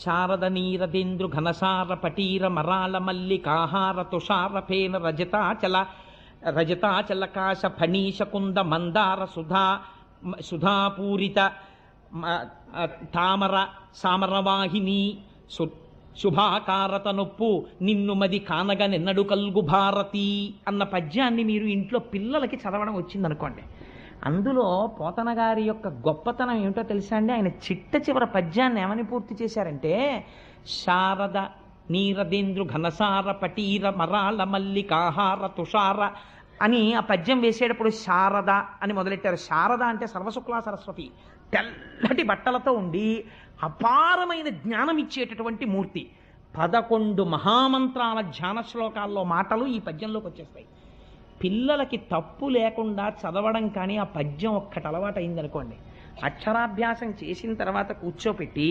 శారద నీరదేంద్రు ఘనసార పటీర మరాళ మల్లికాహార తుషార ఫేన రజతాచలకాశ ఫణీశ కుంద మందార సుధాపూరిత తామర సామరవాహిని శుభాకారత నొప్పు నిన్ను మది కానగ నిన్నడు కల్గు భారతి అన్న పద్యాన్ని మీరు ఇంట్లో పిల్లలకి చదవడం వచ్చిందనుకోండి, అందులో పోతన గారి యొక్క గొప్పతనం ఏమిటో తెలుసా అండి? ఆయన చిట్ట చివరి పద్యాన్ని ఏమని పూర్తి చేశారంటే, శారద నీరదేంద్రు ఘనసార పటీర మరాళ మల్లికాహార తుషార అని ఆ పద్యం వేసేటప్పుడు శారద అని మొదలెట్టారు. శారద అంటే సర్వశుక్లా సరస్వతి, తెల్లటి బట్టలతో ఉండి అపారమైన జ్ఞానం ఇచ్చేటటువంటి మూర్తి. 11 మహామంత్రాల ధ్యాన శ్లోకాల్లో మాటలు ఈ పద్యంలోకి వచ్చేస్తాయి. పిల్లలకి తప్పు లేకుండా చదవడం కానీ ఆ పద్యం ఒక్కటి అలవాటు అయిందనుకోండి, అక్షరాభ్యాసం చేసిన తర్వాత కూర్చోపెట్టి